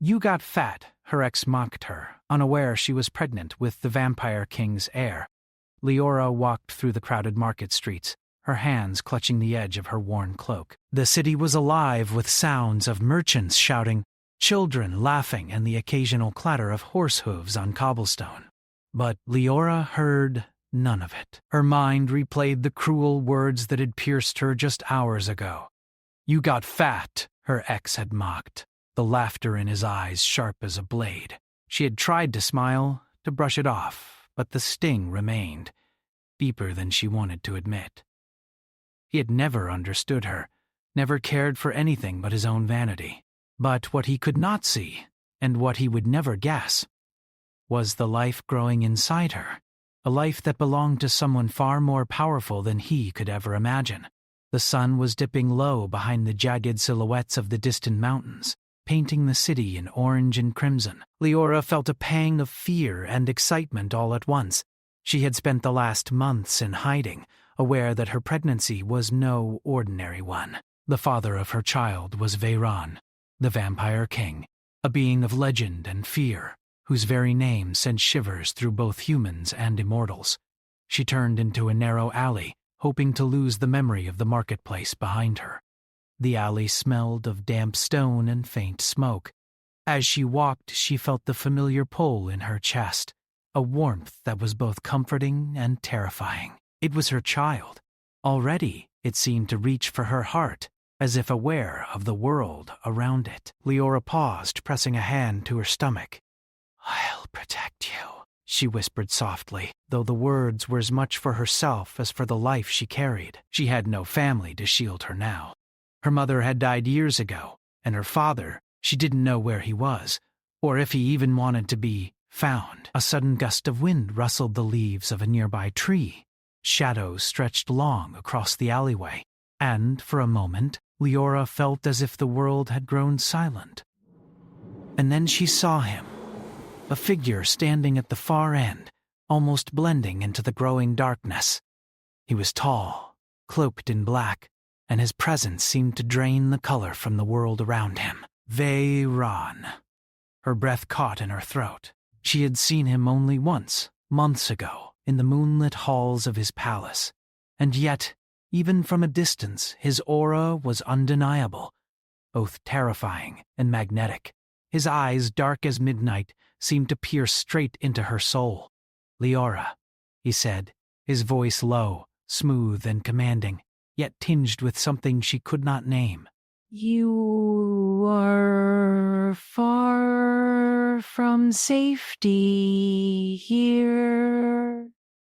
"You got fat," her ex mocked her, unaware she was pregnant with the Vampire King's heir. Leora walked through the crowded market streets, her hands clutching the edge of her worn cloak. The city was alive with sounds of merchants shouting, children laughing, and the occasional clatter of horse hooves on cobblestone. But Leora heard none of it. Her mind replayed the cruel words that had pierced her just hours ago. "You got fat," her ex had mocked, the laughter in his eyes sharp as a blade. She had tried to smile, to brush it off, but the sting remained, deeper than she wanted to admit. He had never understood her, never cared for anything but his own vanity. But what he could not see, and what he would never guess, was the life growing inside her, a life that belonged to someone far more powerful than he could ever imagine. The sun was dipping low behind the jagged silhouettes of the distant mountains, painting the city in orange and crimson. Leora felt a pang of fear and excitement all at once. She had spent the last months in hiding, aware that her pregnancy was no ordinary one. The father of her child was Veyron, the Vampire King, a being of legend and fear, whose very name sent shivers through both humans and immortals. She turned into a narrow alley, hoping to lose the memory of the marketplace behind her. The alley smelled of damp stone and faint smoke. As she walked, she felt the familiar pull in her chest, a warmth that was both comforting and terrifying. It was her child. Already, it seemed to reach for her heart, as if aware of the world around it. Leora paused, pressing a hand to her stomach. "I'll protect you," she whispered softly, though the words were as much for herself as for the life she carried. She had no family to shield her now. Her mother had died years ago, and her father, she didn't know where he was, or if he even wanted to be found. A sudden gust of wind rustled the leaves of a nearby tree. Shadows stretched long across the alleyway, and, for a moment, Leora felt as if the world had grown silent. And then she saw him, a figure standing at the far end, almost blending into the growing darkness. He was tall, cloaked in black, and his presence seemed to drain the color from the world around him. Veyron. Her breath caught in her throat. She had seen him only once, months ago, in the moonlit halls of his palace, and yet, even from a distance, his aura was undeniable, both terrifying and magnetic. His eyes, dark as midnight, seemed to pierce straight into her soul. "Leora," he said, his voice low, smooth and commanding, yet tinged with something she could not name. "You are far from safety here."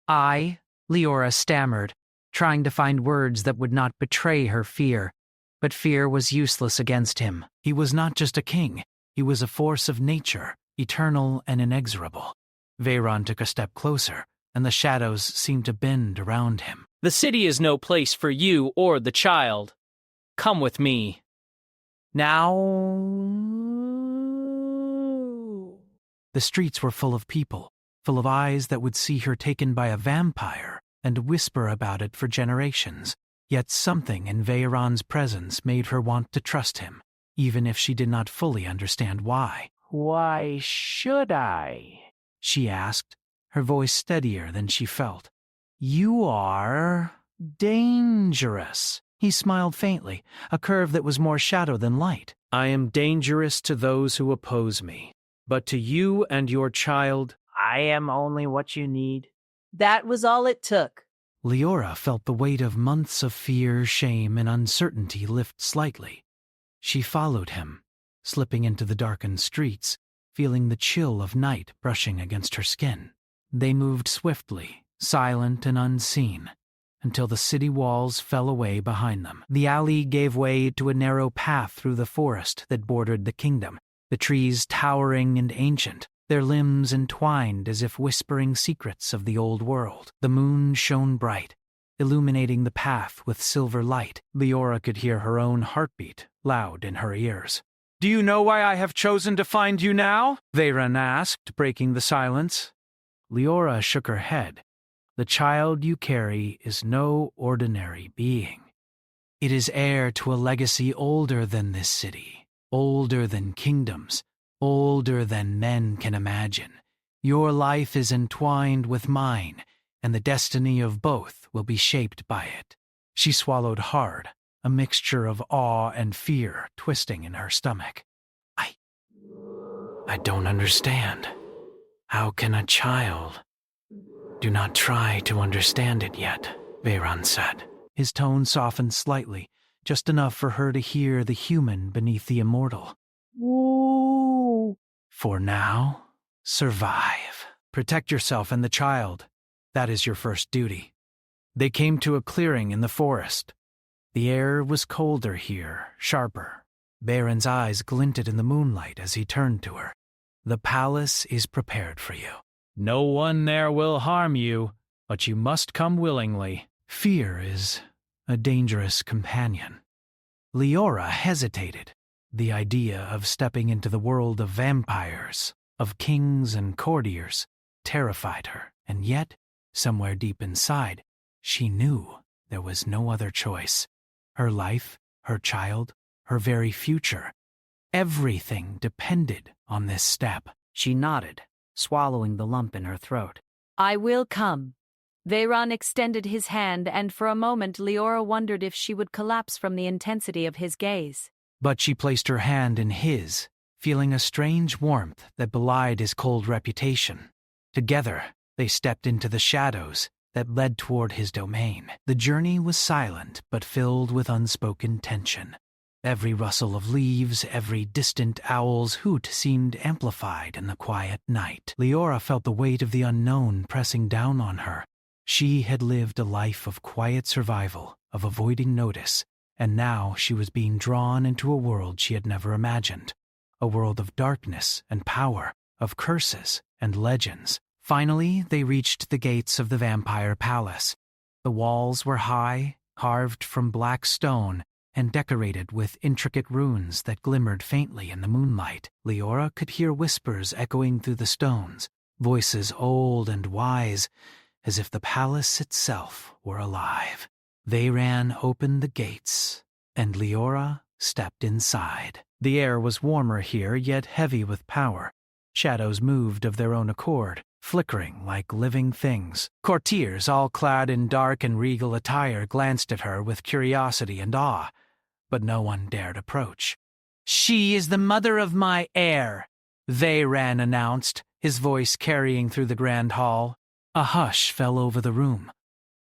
Leora stammered, trying to find words that would not betray her fear. But fear was useless against him. He was not just a king. He was a force of nature, eternal and inexorable. Veyron took a step closer, and the shadows seemed to bend around him. "The city is no place for you or the child. Come with me." Now... The streets were full of people, full of eyes that would see her taken by a vampire and whisper about it for generations. Yet something in Veyron's presence made her want to trust him, even if she did not fully understand why. "Why should I?" she asked, her voice steadier than she felt. "You are dangerous." He smiled faintly, a curve that was more shadow than light. "I am dangerous to those who oppose me, but to you and your child, I am only what you need." That was all it took. Leora felt the weight of months of fear, shame, and uncertainty lift slightly. She followed him, slipping into the darkened streets, feeling the chill of night brushing against her skin. They moved swiftly, silent and unseen, until the city walls fell away behind them. The alley gave way to a narrow path through the forest that bordered the kingdom, the trees towering and ancient, their limbs entwined as if whispering secrets of the old world. The moon shone bright, illuminating the path with silver light. Leora could hear her own heartbeat loud in her ears. "Do you know why I have chosen to find you now?" Veyron asked, breaking the silence. Leora shook her head. "The child you carry is no ordinary being. It is heir to a legacy older than this city, older than kingdoms, older than men can imagine. Your life is entwined with mine, and the destiny of both will be shaped by it." She swallowed hard, a mixture of awe and fear twisting in her stomach. I don't understand. How can a child? Do not try to understand it yet, Veyron said. His tone softened slightly, just enough for her to hear the human beneath the immortal. Ooh. For now, survive. Protect yourself and the child. That is your first duty. They came to a clearing in the forest. The air was colder here, sharper. Baron's eyes glinted in the moonlight as he turned to her. The palace is prepared for you. No one there will harm you, but you must come willingly. Fear is a dangerous companion. Leora hesitated. The idea of stepping into the world of vampires, of kings and courtiers, terrified her, and yet, somewhere deep inside, she knew there was no other choice. Her life, her child, her very future. Everything depended on this step. She nodded, swallowing the lump in her throat. "I will come." Veyron extended his hand, and for a moment Leora wondered if she would collapse from the intensity of his gaze. But she placed her hand in his, feeling a strange warmth that belied his cold reputation. Together, they stepped into the shadows that led toward his domain. The journey was silent, but filled with unspoken tension. Every rustle of leaves, every distant owl's hoot seemed amplified in the quiet night. Leora felt the weight of the unknown pressing down on her. She had lived a life of quiet survival, of avoiding notice, and now she was being drawn into a world she had never imagined. A world of darkness and power, of curses and legends. Finally, they reached the gates of the vampire palace. The walls were high, carved from black stone, and decorated with intricate runes that glimmered faintly in the moonlight. Leora could hear whispers echoing through the stones, voices old and wise, as if the palace itself were alive. Veyron opened the gates, and Leora stepped inside. The air was warmer here, yet heavy with power. Shadows moved of their own accord, flickering like living things. Courtiers, all clad in dark and regal attire, glanced at her with curiosity and awe, but no one dared approach. "She is the mother of my heir," Veyron announced, his voice carrying through the grand hall. A hush fell over the room.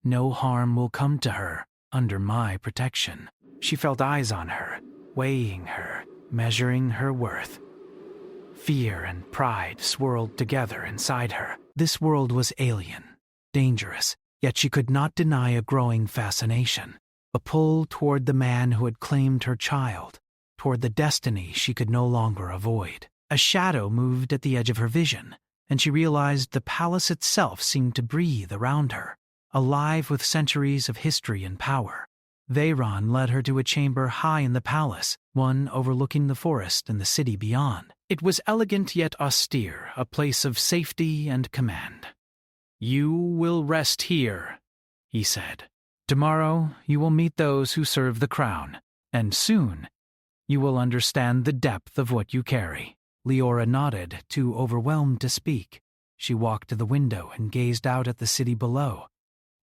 No harm will come to her, under my protection. She felt eyes on her, weighing her, measuring her worth. Fear and pride swirled together inside her. This world was alien, dangerous, yet she could not deny a growing fascination, a pull toward the man who had claimed her child, toward the destiny she could no longer avoid. A shadow moved at the edge of her vision, and she realized the palace itself seemed to breathe around her, alive with centuries of history and power. Veyron led her to a chamber high in the palace, one overlooking the forest and the city beyond. It was elegant yet austere, a place of safety and command. "You will rest here," he said. "Tomorrow you will meet those who serve the crown, and soon you will understand the depth of what you carry." Leora nodded, too overwhelmed to speak. She walked to the window and gazed out at the city below,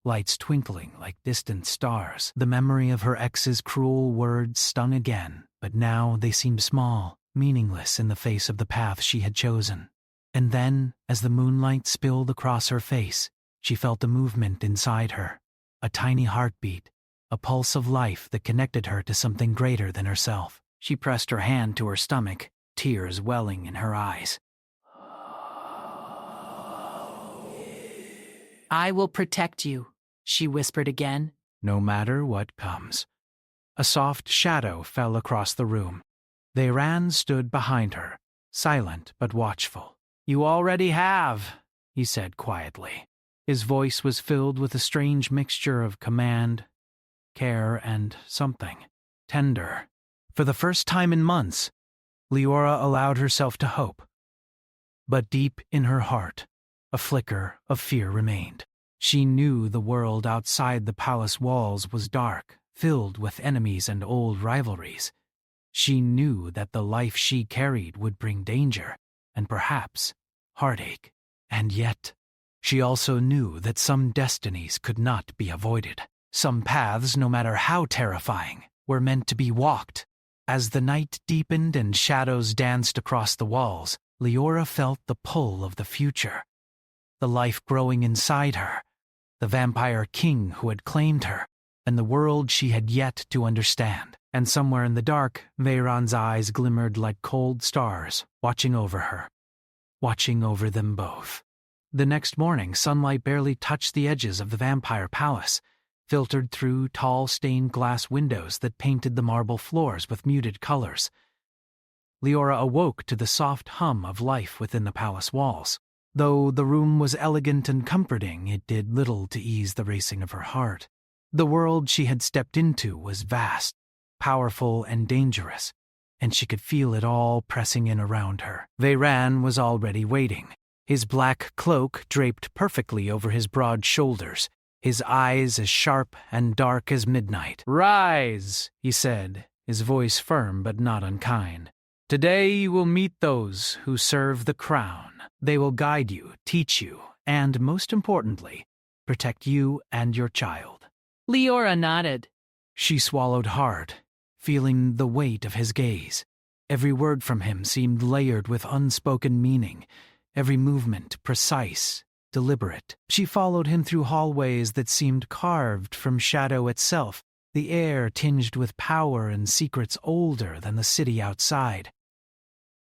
lights twinkling like distant stars. The memory of her ex's cruel words stung again, but now they seemed small, meaningless in the face of the path she had chosen. And then, as the moonlight spilled across her face, she felt a movement inside her, a tiny heartbeat, a pulse of life that connected her to something greater than herself. She pressed her hand to her stomach, tears welling in her eyes. "I will protect you," she whispered again. "No matter what comes." A soft shadow fell across the room. Veyron stood behind her, silent but watchful. "You already have," he said quietly. His voice was filled with a strange mixture of command, care, and something tender. For the first time in months, Leora allowed herself to hope. But deep in her heart, a flicker of fear remained. She knew the world outside the palace walls was dark, filled with enemies and old rivalries. She knew that the life she carried would bring danger, and perhaps heartache. And yet, she also knew that some destinies could not be avoided. Some paths, no matter how terrifying, were meant to be walked. As the night deepened and shadows danced across the walls, Leora felt the pull of the future. The life growing inside her, the vampire king who had claimed her, and the world she had yet to understand. And somewhere in the dark, Veyron's eyes glimmered like cold stars, watching over her, watching over them both. The next morning, sunlight barely touched the edges of the vampire palace, filtered through tall stained glass windows that painted the marble floors with muted colors. Leora awoke to the soft hum of life within the palace walls. Though the room was elegant and comforting, it did little to ease the racing of her heart. The world she had stepped into was vast, powerful and dangerous, and she could feel it all pressing in around her. Veyron was already waiting, his black cloak draped perfectly over his broad shoulders, his eyes as sharp and dark as midnight. "Rise," he said, his voice firm but not unkind. "Today you will meet those who serve the crown. They will guide you, teach you, and, most importantly, protect you and your child." Leora nodded. She swallowed hard, feeling the weight of his gaze. Every word from him seemed layered with unspoken meaning, every movement precise, deliberate. She followed him through hallways that seemed carved from shadow itself, the air tinged with power and secrets older than the city outside.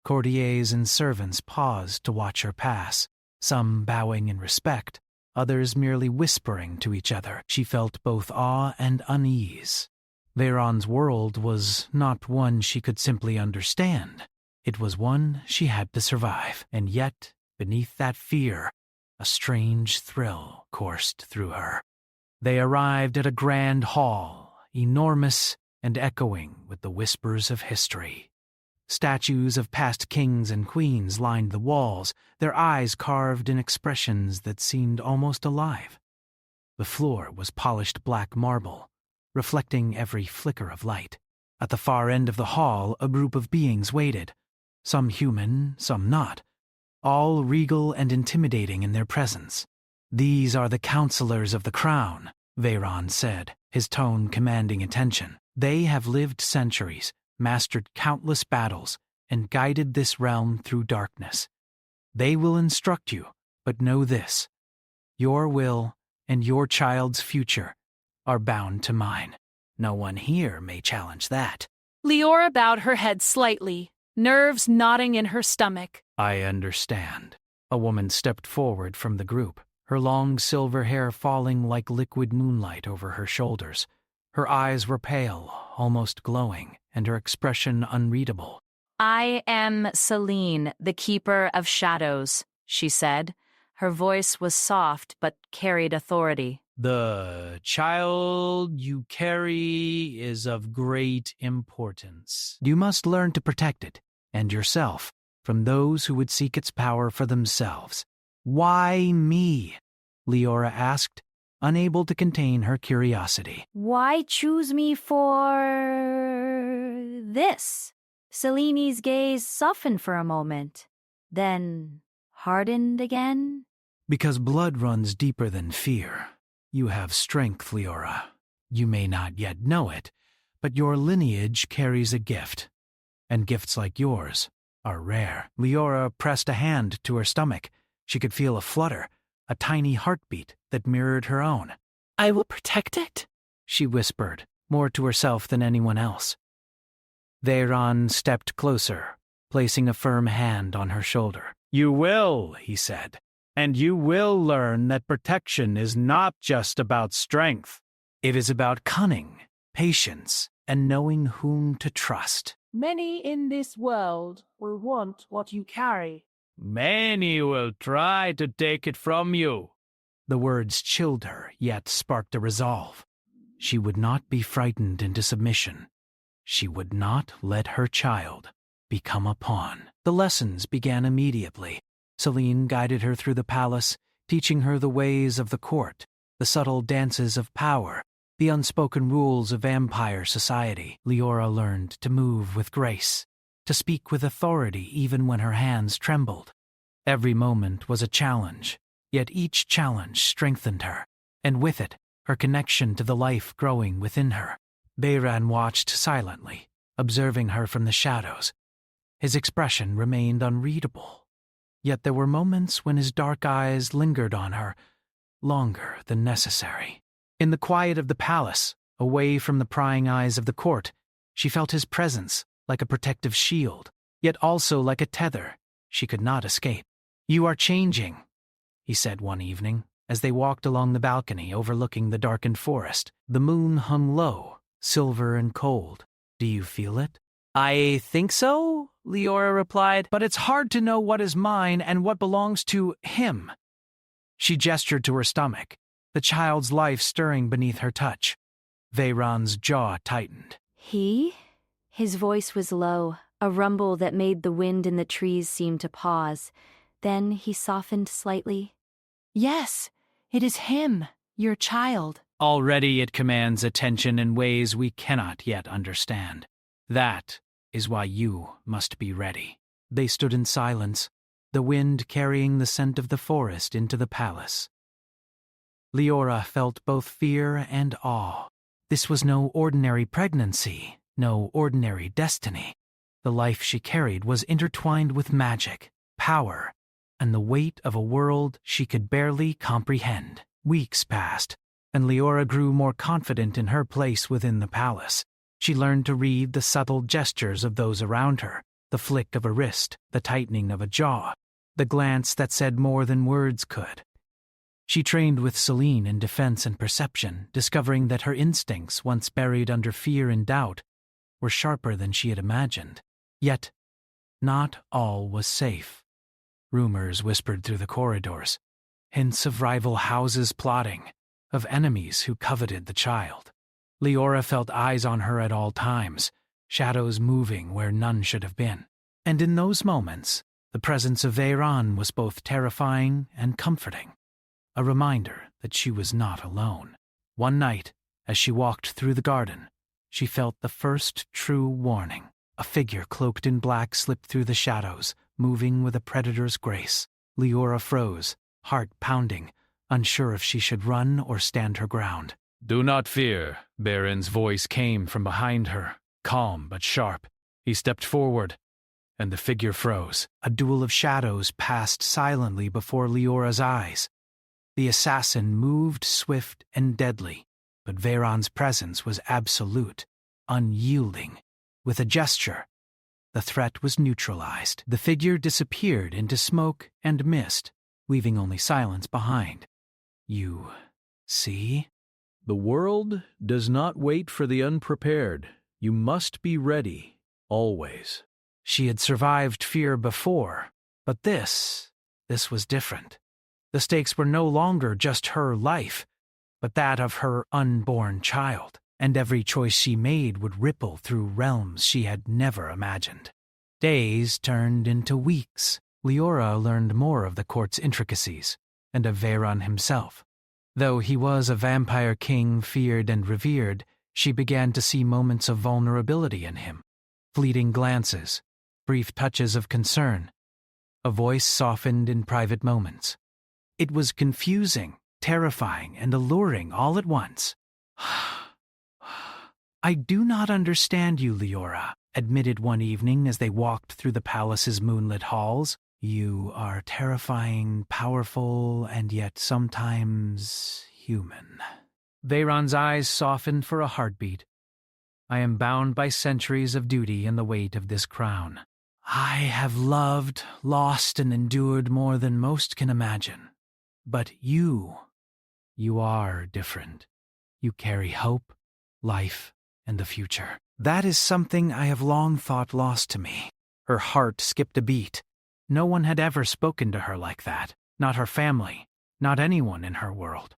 Courtiers and servants paused to watch her pass, some bowing in respect, others merely whispering to each other. She felt both awe and unease. Veyron's world was not one she could simply understand. It was one she had to survive, and yet, beneath that fear, a strange thrill coursed through her. They arrived at a grand hall, enormous and echoing with the whispers of history. Statues of past kings and queens lined the walls, their eyes carved in expressions that seemed almost alive. The floor was polished black marble, reflecting every flicker of light. At the far end of the hall, a group of beings waited, some human, some not, all regal and intimidating in their presence. "These are the counselors of the crown," Veyron said, his tone commanding attention. "They have lived centuries, mastered countless battles, and guided this realm through darkness. They will instruct you, but know this: your will and your child's future are bound to mine. No one here may challenge that." Leora bowed her head slightly, nerves knotting in her stomach. "I understand." A woman stepped forward from the group, her long silver hair falling like liquid moonlight over her shoulders. Her eyes were pale, almost glowing, and her expression unreadable. "I am Celine, the Keeper of Shadows," she said. Her voice was soft but carried authority. "The child you carry is of great importance. You must learn to protect it, and yourself, from those who would seek its power for themselves." "Why me?" Leora asked, unable to contain her curiosity. "Why choose me for this?" Celine's gaze softened for a moment, then hardened again. "Because blood runs deeper than fear. You have strength, Leora. You may not yet know it, but your lineage carries a gift, and gifts like yours are rare." Leora pressed a hand to her stomach. She could feel a flutter, a tiny heartbeat that mirrored her own. "I will protect it," she whispered, more to herself than anyone else. Veyron stepped closer, placing a firm hand on her shoulder. "You will," he said, "and you will learn that protection is not just about strength. It is about cunning, patience, and knowing whom to trust." Many in this world will want what you carry. Many will try to take it from you." The words chilled her, yet sparked a resolve. She would not be frightened into submission. She would not let her child become a pawn. The lessons began immediately. Celine guided her through the palace, teaching her the ways of the court, the subtle dances of power, The unspoken rules of vampire society. Leora learned to move with grace, to speak with authority even when her hands trembled. Every moment was a challenge, yet each challenge strengthened her, and with it, her connection to the life growing within her. Bayran watched silently, observing her from the shadows. His expression remained unreadable, yet there were moments when his dark eyes lingered on her, longer than necessary. In the quiet of the palace, away from the prying eyes of the court, she felt his presence like a protective shield, yet also like a tether she could not escape. "You are changing," he said one evening, as they walked along the balcony overlooking the darkened forest. The moon hung low, silver and cold. "Do you feel it?" "I think so," Leora replied, "but it's hard to know what is mine and what belongs to him." She gestured to her stomach, the child's life stirring beneath her touch. Veyron's jaw tightened. He? His voice was low, a rumble that made the wind in the trees seem to pause. Then he softened slightly. "Yes, it is him, your child." "Already it commands attention in ways we cannot yet understand. That is why you must be ready." They stood in silence, the wind carrying the scent of the forest into the palace. Leora felt both fear and awe. This was no ordinary pregnancy, no ordinary destiny. The life she carried was intertwined with magic, power, and the weight of a world she could barely comprehend. Weeks passed, and Leora grew more confident in her place within the palace. She learned to read the subtle gestures of those around her, the flick of a wrist, the tightening of a jaw, the glance that said more than words could. She trained with Celine in defense and perception, discovering that her instincts, once buried under fear and doubt, were sharper than she had imagined. Yet, not all was safe. Rumors whispered through the corridors, hints of rival houses plotting, of enemies who coveted the child. Leora felt eyes on her at all times, shadows moving where none should have been. And in those moments, the presence of Veyron was both terrifying and comforting, a reminder that she was not alone. One night, as she walked through the garden, she felt the first true warning. A figure cloaked in black slipped through the shadows, moving with a predator's grace. Leora froze, heart pounding, unsure if she should run or stand her ground. "Do not fear," Baron's voice came from behind her, calm but sharp. He stepped forward, and the figure froze. A duel of shadows passed silently before Leora's eyes. The assassin moved swift and deadly, but Veyron's presence was absolute, unyielding. With a gesture, the threat was neutralized. The figure disappeared into smoke and mist, leaving only silence behind. "You see?" "The world does not wait for the unprepared. You must be ready, always." She had survived fear before, but this was different. The stakes were no longer just her life, but that of her unborn child, and every choice she made would ripple through realms she had never imagined. Days turned into weeks. Leora learned more of the court's intricacies, and of Veyron himself. Though he was a vampire king feared and revered, she began to see moments of vulnerability in him. Fleeting glances, brief touches of concern, a voice softened in private moments. It was confusing, terrifying, and alluring all at once. "I do not understand you, Leora," admitted one evening as they walked through the palace's moonlit halls. "You are terrifying, powerful, and yet sometimes human." Veyron's eyes softened for a heartbeat. "I am bound by centuries of duty and the weight of this crown. I have loved, lost, and endured more than most can imagine. But you are different. You carry hope, life, and the future. That is something I have long thought lost to me." Her heart skipped a beat. No one had ever spoken to her like that. Not her family, not anyone in her world.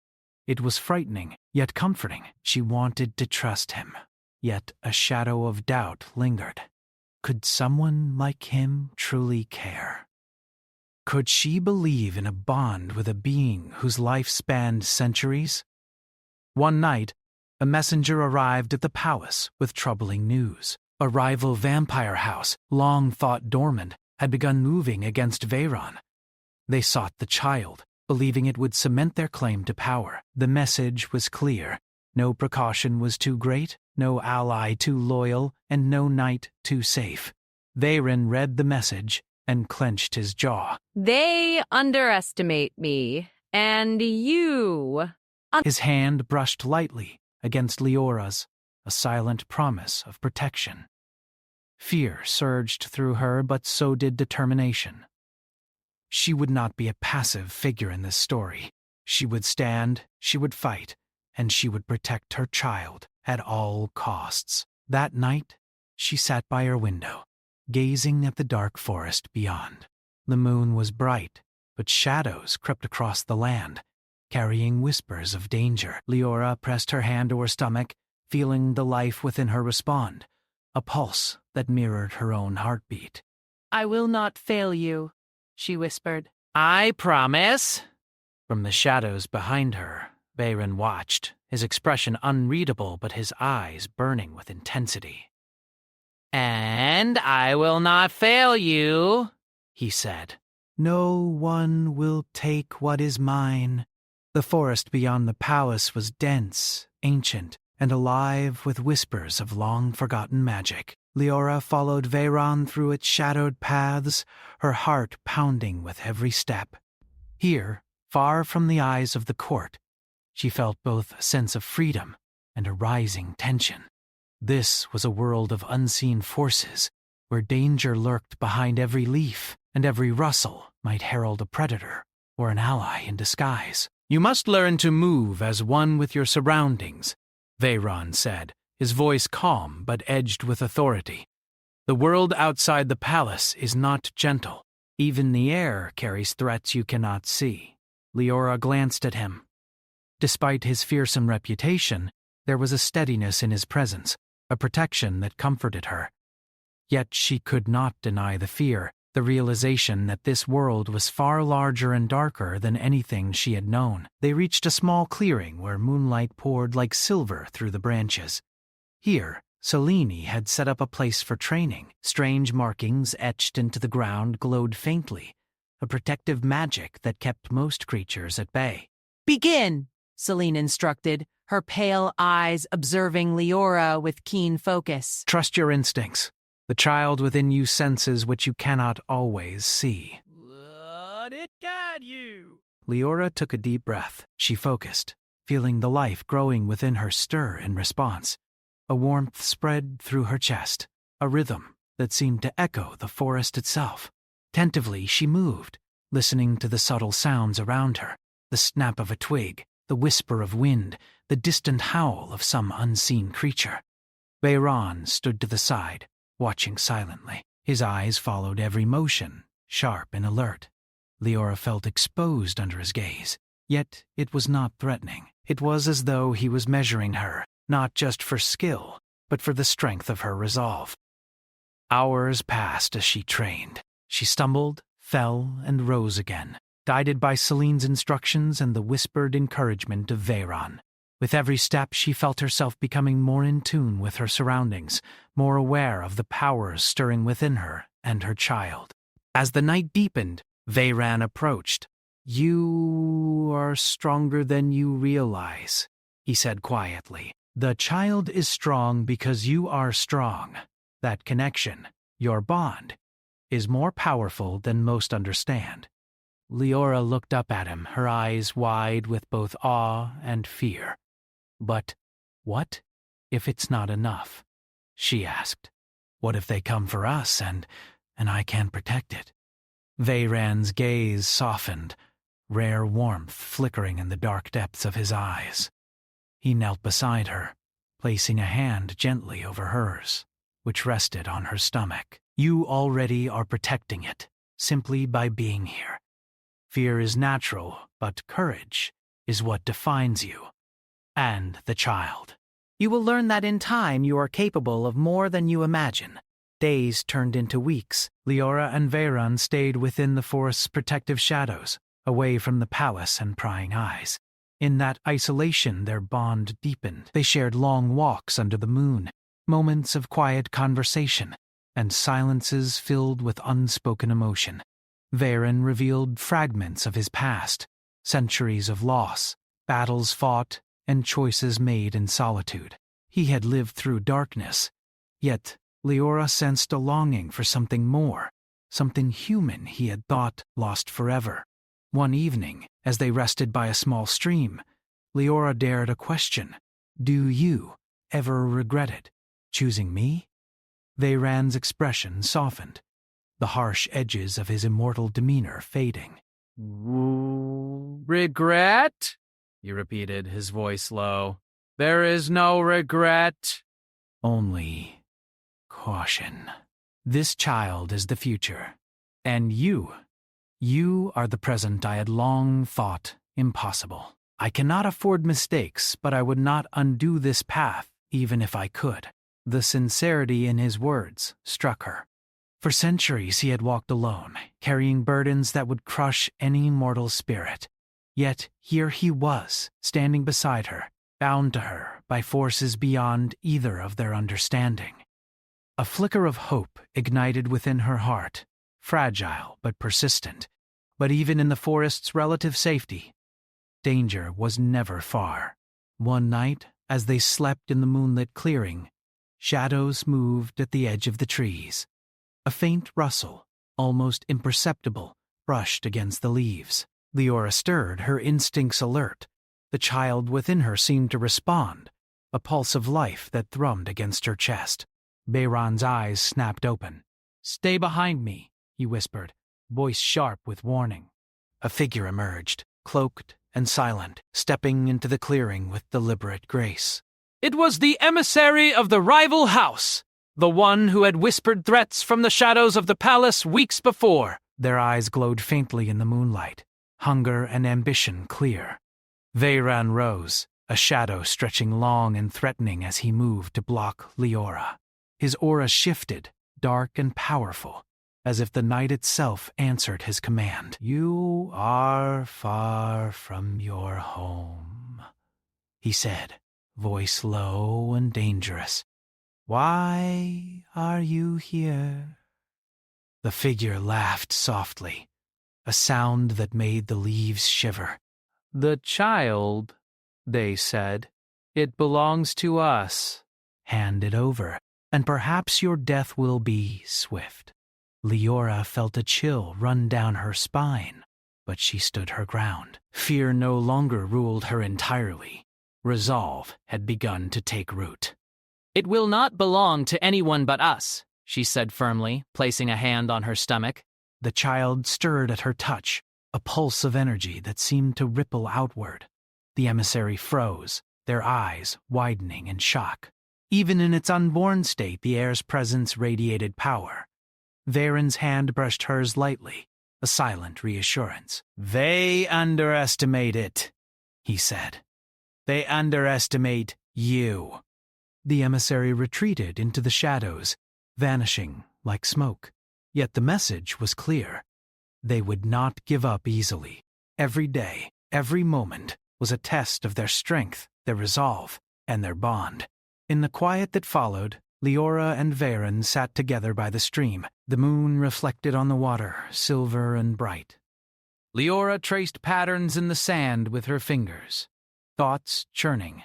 It was frightening, yet comforting. She wanted to trust him, yet a shadow of doubt lingered. Could someone like him truly care? Could she believe in a bond with a being whose life spanned centuries? One night, A messenger arrived at the palace with troubling news. A rival vampire house, long thought dormant, had begun moving against Veyron. They sought the child, believing it would cement their claim to power. The message was clear. No precaution was too great, no ally too loyal, and no knight too safe. Veyron read the message and clenched his jaw. They underestimate me, and you... His hand brushed lightly against Leora's, a silent promise of protection. Fear surged through her, but so did determination. She would not be a passive figure in this story. She would stand, she would fight, and she would protect her child at all costs. That night, she sat by her window, gazing at the dark forest beyond. The moon was bright, but shadows crept across the land, carrying whispers of danger. Leora pressed her hand to her stomach, feeling the life within her respond, a pulse that mirrored her own heartbeat. I will not fail you, she whispered. I promise. From the shadows behind her, Veyron watched, his expression unreadable but his eyes burning with intensity. And I will not fail you, he said. No one will take what is mine. The forest beyond the palace was dense, ancient, and alive with whispers of long-forgotten magic. Leora followed Veyron through its shadowed paths, her heart pounding with every step. Here, far from the eyes of the court, she felt both a sense of freedom and a rising tension. This was a world of unseen forces, where danger lurked behind every leaf, and every rustle might herald a predator or an ally in disguise. You must learn to move as one with your surroundings, Veyron said, his voice calm but edged with authority. The world outside the palace is not gentle. Even the air carries threats you cannot see. Leora glanced at him. Despite his fearsome reputation, there was a steadiness in his presence, a protection that comforted her. Yet she could not deny the fear, the realization that this world was far larger and darker than anything she had known. They reached a small clearing where moonlight poured like silver through the branches. Here, Selene had set up a place for training. Strange markings etched into the ground glowed faintly, a protective magic that kept most creatures at bay. Begin, Selene instructed, her pale eyes observing Leora with keen focus. Trust your instincts. The child within you senses what you cannot always see. Let it guide you. Leora took a deep breath. She focused, feeling the life growing within her stir in response. A warmth spread through her chest, a rhythm that seemed to echo the forest itself. Tentatively she moved, listening to the subtle sounds around her, the snap of a twig, the whisper of wind, the distant howl of some unseen creature. Veyron stood to the side, watching silently. His eyes followed every motion, sharp and alert. Leora felt exposed under his gaze, yet it was not threatening. It was as though he was measuring her, not just for skill, but for the strength of her resolve. Hours passed as she trained. She stumbled, fell, and rose again, guided by Selene's instructions and the whispered encouragement of Veyron. With every step, she felt herself becoming more in tune with her surroundings, more aware of the powers stirring within her and her child. As the night deepened, Veyron approached. "You are stronger than you realize," he said quietly. "The child is strong because you are strong. That connection, your bond, is more powerful than most understand." Leora looked up at him, her eyes wide with both awe and fear. "But what if it's not enough?" she asked. "What if they come for us and I can't protect it?" Veyron's gaze softened, rare warmth flickering in the dark depths of his eyes. He knelt beside her, placing a hand gently over hers, which rested on her stomach. "You already are protecting it, simply by being here. Fear is natural, but courage is what defines you. And the child. You will learn that in time you are capable of more than you imagine." Days turned into weeks. Leora and Veyron stayed within the forest's protective shadows, away from the palace and prying eyes. In that isolation, their bond deepened. They shared long walks under the moon, moments of quiet conversation, and silences filled with unspoken emotion. Varen revealed fragments of his past, centuries of loss, battles fought, and choices made in solitude. He had lived through darkness, yet Leora sensed a longing for something more, something human he had thought lost forever. One evening, as they rested by a small stream, Leora dared a question. "Do you ever regret it, choosing me?" Varen's expression softened, the harsh edges of his immortal demeanor fading. "Regret?" he repeated, his voice low. "There is no regret." "Only caution. This child is the future, and you are the present I had long thought impossible. I cannot afford mistakes, but I would not undo this path even if I could." The sincerity in his words struck her. For centuries he had walked alone, carrying burdens that would crush any mortal spirit. Yet here he was, standing beside her, bound to her by forces beyond either of their understanding. A flicker of hope ignited within her heart, fragile but persistent. But even in the forest's relative safety, danger was never far. One night, as they slept in the moonlit clearing, shadows moved at the edge of the trees. A faint rustle, almost imperceptible, brushed against the leaves. Leora stirred, her instincts alert. The child within her seemed to respond, a pulse of life that thrummed against her chest. Bayron's eyes snapped open. "Stay behind me," he whispered, voice sharp with warning. A figure emerged, cloaked and silent, stepping into the clearing with deliberate grace. It was the emissary of the rival house, the one who had whispered threats from the shadows of the palace weeks before. Their eyes glowed faintly in the moonlight, hunger and ambition clear. Veyran rose, a shadow stretching long and threatening as he moved to block Leora. His aura shifted, dark and powerful, as if the night itself answered his command. "You are far from your home," he said, voice low and dangerous. "Why are you here?" The figure laughed softly, a sound that made the leaves shiver. "The child," they said, "it belongs to us. Hand it over, and perhaps your death will be swift." Leora felt a chill run down her spine, but she stood her ground. Fear no longer ruled her entirely. Resolve had begun to take root. "It will not belong to anyone but us," she said firmly, placing a hand on her stomach. The child stirred at her touch, a pulse of energy that seemed to ripple outward. The emissary froze, their eyes widening in shock. Even in its unborn state, the heir's presence radiated power. Varen's hand brushed hers lightly, a silent reassurance. "They underestimate it," he said. "They underestimate you." The emissary retreated into the shadows, vanishing like smoke. Yet the message was clear. They would not give up easily. Every day, every moment, was a test of their strength, their resolve, and their bond. In the quiet that followed, Leora and Varen sat together by the stream, the moon reflected on the water, silver and bright. Leora traced patterns in the sand with her fingers, thoughts churning.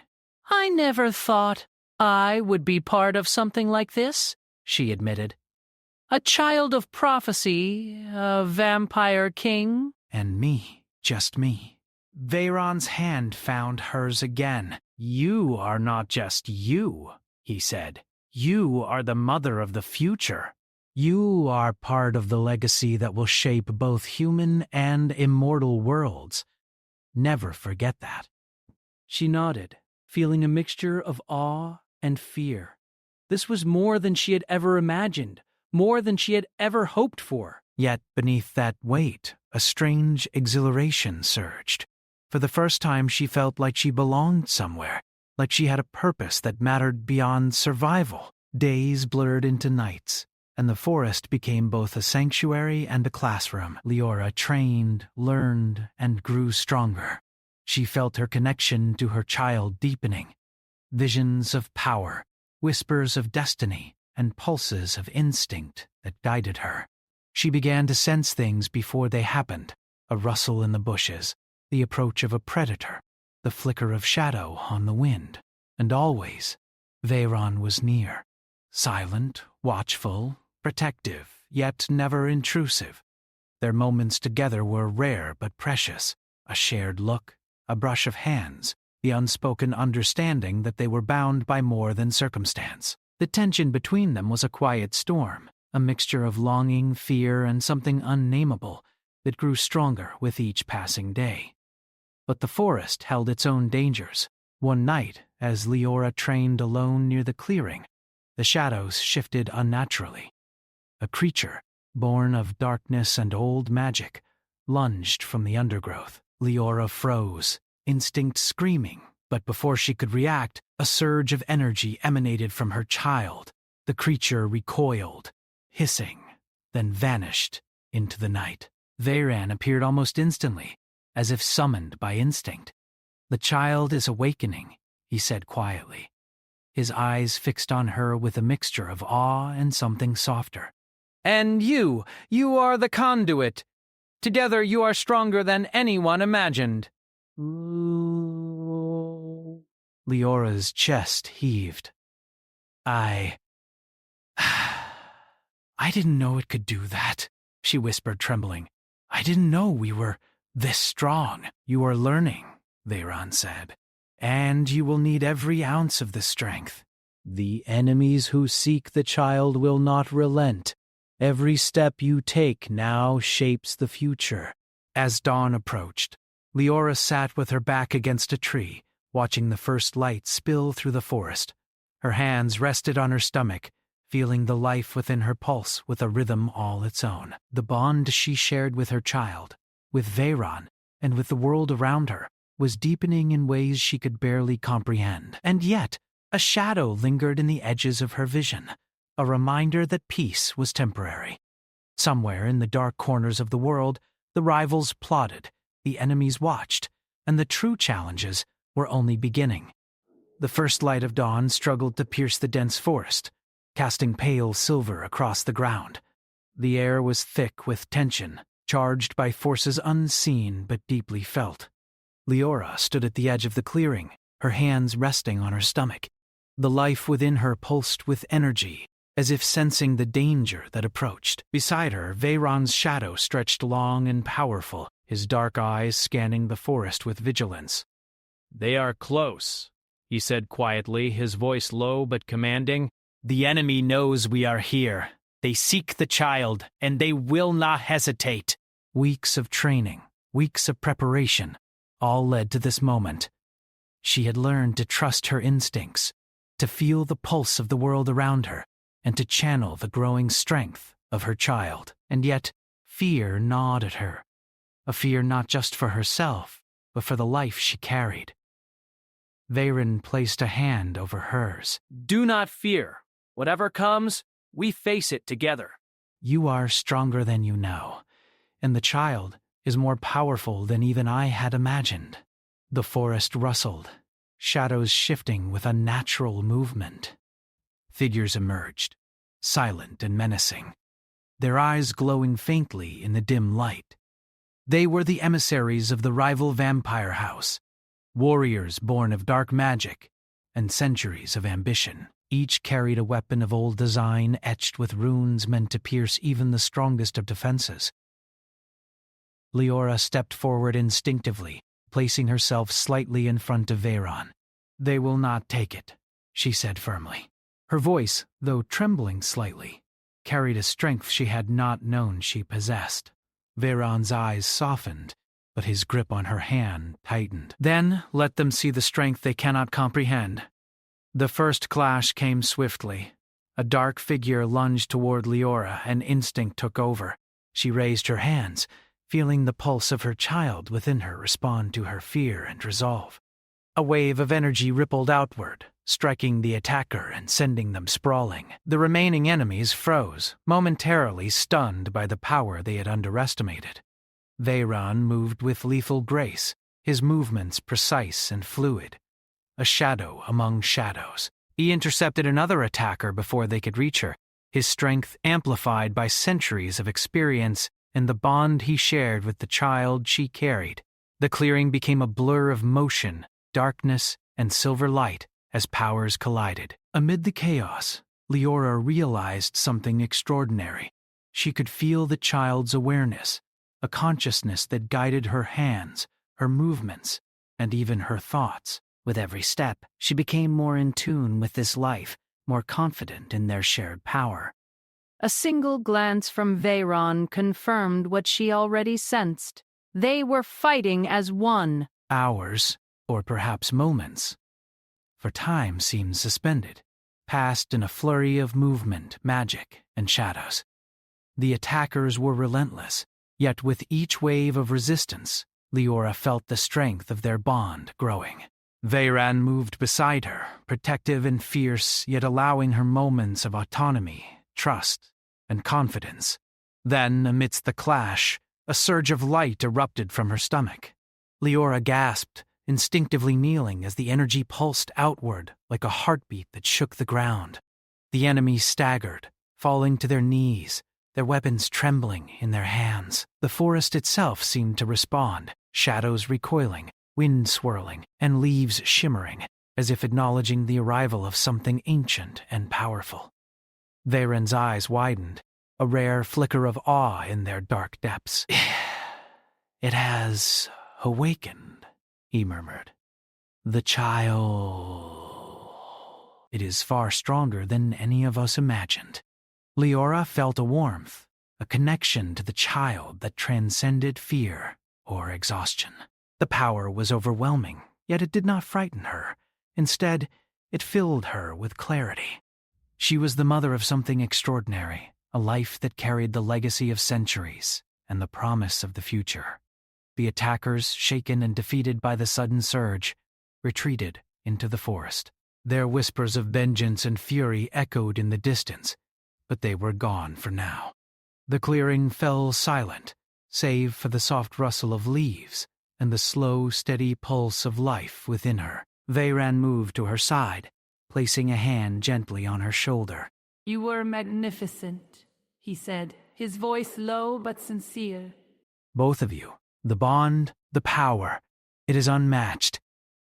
"I never thought I would be part of something like this," she admitted. "A child of prophecy, a vampire king." And me, just me. Veyron's hand found hers again. "You are not just you," he said. "You are the mother of the future. You are part of the legacy that will shape both human and immortal worlds. Never forget that." She nodded, feeling a mixture of awe and fear. This was more than she had ever imagined, more than she had ever hoped for. Yet beneath that weight, a strange exhilaration surged. For the first time she felt like she belonged somewhere, like she had a purpose that mattered beyond survival. Days blurred into nights, and the forest became both a sanctuary and a classroom. Leora trained, learned, and grew stronger. She felt her connection to her child deepening. Visions of power, whispers of destiny, and pulses of instinct that guided her. She began to sense things before they happened, a rustle in the bushes, the approach of a predator, the flicker of shadow on the wind. And always, Veyron was near, silent, watchful, protective, yet never intrusive. Their moments together were rare but precious, a shared look, a brush of hands, the unspoken understanding that they were bound by more than circumstance. The tension between them was a quiet storm, a mixture of longing, fear, and something unnameable that grew stronger with each passing day. But the forest held its own dangers. One night, as Leora trained alone near the clearing, the shadows shifted unnaturally. A creature, born of darkness and old magic, lunged from the undergrowth. Leora froze, instinct screaming, but before she could react, a surge of energy emanated from her child. The creature recoiled, hissing, then vanished into the night. Veyron appeared almost instantly, as if summoned by instinct. "The child is awakening," he said quietly, his eyes fixed on her with a mixture of awe and something softer. "And you are the conduit. Together you are stronger than anyone imagined." Leora's chest heaved. I didn't know it could do that," she whispered, trembling. "I didn't know we were this strong." "You are learning," Veyron said, "and you will need every ounce of the strength. The enemies who seek the child will not relent. Every step you take now shapes the future." As dawn approached, Leora sat with her back against a tree, watching the first light spill through the forest. Her hands rested on her stomach, feeling the life within her pulse with a rhythm all its own. The bond she shared with her child, with Veyron, and with the world around her was deepening in ways she could barely comprehend. And yet, a shadow lingered in the edges of her vision, a reminder that peace was temporary. Somewhere in the dark corners of the world, the rivals plotted, the enemies watched, and the true challenges were only beginning. The first light of dawn struggled to pierce the dense forest, casting pale silver across the ground. The air was thick with tension, charged by forces unseen but deeply felt. Leora stood at the edge of the clearing, her hands resting on her stomach. The life within her pulsed with energy, as if sensing the danger that approached. Beside her, Veyron's shadow stretched long and powerful, his dark eyes scanning the forest with vigilance. "They are close," he said quietly, his voice low but commanding. "The enemy knows we are here. They seek the child, and they will not hesitate." Weeks of training, weeks of preparation, all led to this moment. She had learned to trust her instincts, to feel the pulse of the world around her, and to channel the growing strength of her child. And yet, fear gnawed at her, a fear not just for herself, but for the life she carried. Veyron placed a hand over hers. "Do not fear. Whatever comes, we face it together." "You are stronger than you know, and the child is more powerful than even I had imagined." The forest rustled, shadows shifting with unnatural movement. Figures emerged, silent and menacing, their eyes glowing faintly in the dim light. They were the emissaries of the rival vampire house, warriors born of dark magic and centuries of ambition. Each carried a weapon of old design etched with runes meant to pierce even the strongest of defenses. Leora stepped forward instinctively, placing herself slightly in front of Veyron. "They will not take it," she said firmly. Her voice, though trembling slightly, carried a strength she had not known she possessed. Veyron's eyes softened, but his grip on her hand tightened. "Then let them see the strength they cannot comprehend." The first clash came swiftly. A dark figure lunged toward Leora, and instinct took over. She raised her hands, feeling the pulse of her child within her respond to her fear and resolve. A wave of energy rippled outward, striking the attacker and sending them sprawling. The remaining enemies froze, momentarily stunned by the power they had underestimated. Veyron moved with lethal grace, his movements precise and fluid. A shadow among shadows. He intercepted another attacker before they could reach her, his strength amplified by centuries of experience and the bond he shared with the child she carried. The clearing became a blur of motion, darkness, and silver light as powers collided. Amid the chaos, Leora realized something extraordinary. She could feel the child's awareness, a consciousness that guided her hands, her movements, and even her thoughts. With every step, she became more in tune with this life, more confident in their shared power. A single glance from Veyron confirmed what she already sensed. They were fighting as one. Hours, or perhaps moments. For time seemed suspended, passed in a flurry of movement, magic, and shadows. The attackers were relentless, yet with each wave of resistance, Leora felt the strength of their bond growing. Veyron moved beside her, protective and fierce, yet allowing her moments of autonomy, trust, and confidence. Then, amidst the clash, a surge of light erupted from her stomach. Leora gasped, instinctively kneeling as the energy pulsed outward like a heartbeat that shook the ground. The enemy staggered, falling to their knees, their weapons trembling in their hands. The forest itself seemed to respond, shadows recoiling, wind swirling, and leaves shimmering, as if acknowledging the arrival of something ancient and powerful. Veyron's eyes widened, a rare flicker of awe in their dark depths. "It has awakened," he murmured. "The child. It is far stronger than any of us imagined." Leora felt a warmth, a connection to the child that transcended fear or exhaustion. The power was overwhelming, yet it did not frighten her. Instead, it filled her with clarity. She was the mother of something extraordinary, a life that carried the legacy of centuries and the promise of the future. The attackers, shaken and defeated by the sudden surge, retreated into the forest. Their whispers of vengeance and fury echoed in the distance, but they were gone for now. The clearing fell silent, save for the soft rustle of leaves and the slow, steady pulse of life within her. Veyron moved to her side, placing a hand gently on her shoulder. "You were magnificent," he said, his voice low but sincere. "Both of you. The bond, the power. It is unmatched."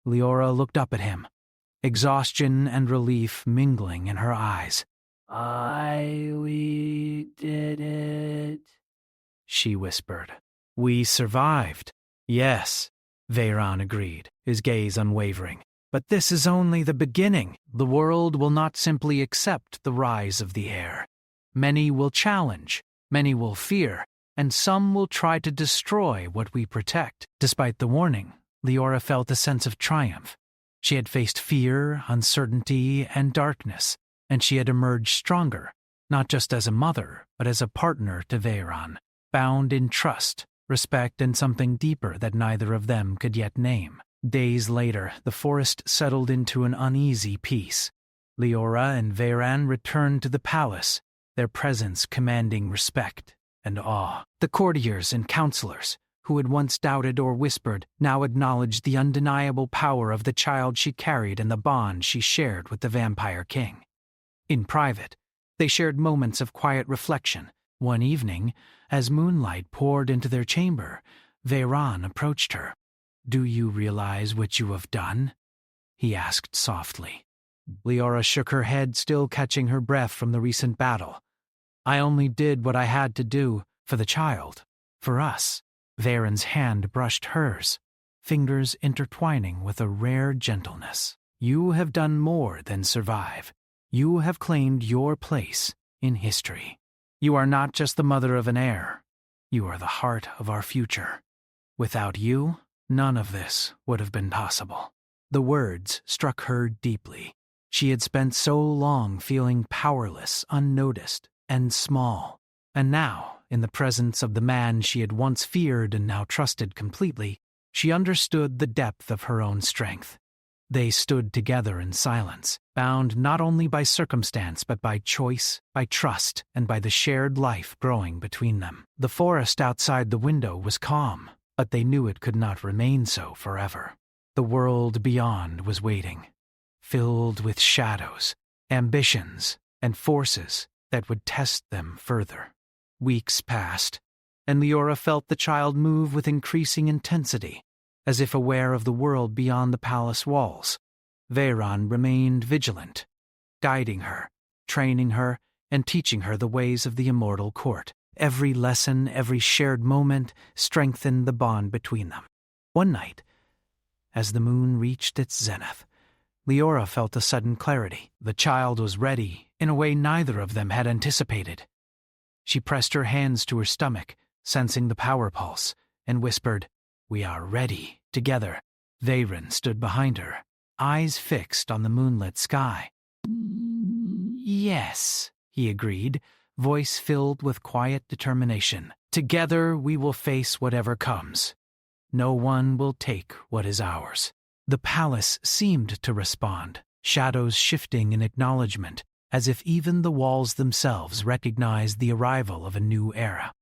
Leora looked up at him, exhaustion and relief mingling in her eyes. We did it," she whispered. "We survived." "Yes," Veyron agreed, his gaze unwavering. "But this is only the beginning. The world will not simply accept the rise of the Heir. Many will challenge, many will fear, and some will try to destroy what we protect." Despite the warning, Leora felt a sense of triumph. She had faced fear, uncertainty, and darkness, and she had emerged stronger, not just as a mother, but as a partner to Veyron, bound in trust, respect, and something deeper that neither of them could yet name. Days later, the forest settled into an uneasy peace. Leora and Veyron returned to the palace, their presence commanding respect and awe. The courtiers and counselors, who had once doubted or whispered, now acknowledged the undeniable power of the child she carried and the bond she shared with the Vampire King. In private, they shared moments of quiet reflection. One evening, as moonlight poured into their chamber, Veyron approached her. "Do you realize what you have done?" he asked softly. Leora shook her head, still catching her breath from the recent battle. "I only did what I had to do for the child, for us." Veyron's hand brushed hers, fingers intertwining with a rare gentleness. "You have done more than survive. You have claimed your place in history. You are not just the mother of an heir. You are the heart of our future. Without you, none of this would have been possible." The words struck her deeply. She had spent so long feeling powerless, unnoticed, and small. And now, in the presence of the man she had once feared and now trusted completely, she understood the depth of her own strength. They stood together in silence, bound not only by circumstance but by choice, by trust, and by the shared life growing between them. The forest outside the window was calm, but they knew it could not remain so forever. The world beyond was waiting, filled with shadows, ambitions, and forces that would test them further. Weeks passed, and Leora felt the child move with increasing intensity, as if aware of the world beyond the palace walls. Veyron remained vigilant, guiding her, training her, and teaching her the ways of the immortal court. Every lesson, every shared moment strengthened the bond between them. One night, as the moon reached its zenith, Leora felt a sudden clarity. The child was ready in a way neither of them had anticipated. She pressed her hands to her stomach, sensing the power pulse, and whispered, "We are ready," together. Veyron stood behind her, eyes fixed on the moonlit sky. "Yes," he agreed, voice filled with quiet determination. "Together we will face whatever comes. No one will take what is ours." The palace seemed to respond, shadows shifting in acknowledgement, as if even the walls themselves recognized the arrival of a new era.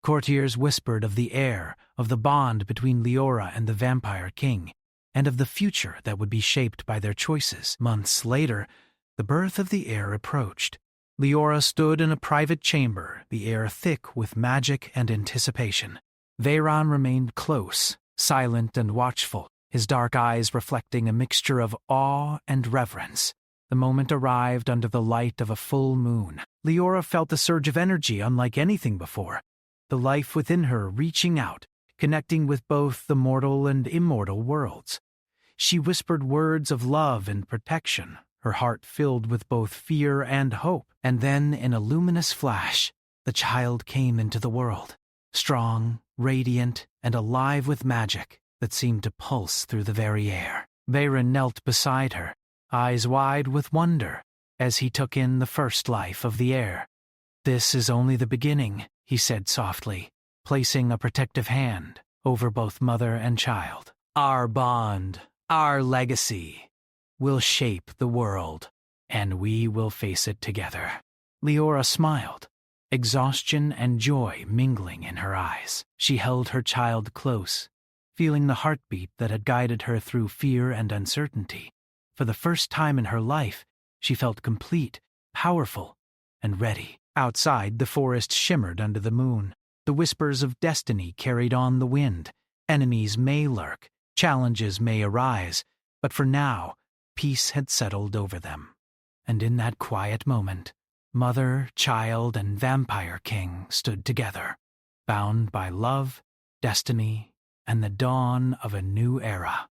Courtiers whispered of the heir, of the bond between Leora and the vampire king, and of the future that would be shaped by their choices. Months later, the birth of the heir approached. Leora stood in a private chamber, the air thick with magic and anticipation. Veyron remained close, silent and watchful, his dark eyes reflecting a mixture of awe and reverence. The moment arrived under the light of a full moon. Leora felt a surge of energy unlike anything before, the life within her reaching out, connecting with both the mortal and immortal worlds. She whispered words of love and protection, her heart filled with both fear and hope. And then, in a luminous flash, the child came into the world, strong, radiant, and alive with magic that seemed to pulse through the very air. Veyron knelt beside her, eyes wide with wonder, as he took in the first life of the heir. "This is only the beginning," he said softly, placing a protective hand over both mother and child. "Our bond, our legacy, will shape the world, and we will face it together." Leora smiled, exhaustion and joy mingling in her eyes. She held her child close, feeling the heartbeat that had guided her through fear and uncertainty. For the first time in her life, she felt complete, powerful, and ready. Outside, the forest shimmered under the moon. The whispers of destiny carried on the wind. Enemies may lurk, challenges may arise, but for now, peace had settled over them. And in that quiet moment, mother, child, and vampire king stood together, bound by love, destiny, and the dawn of a new era.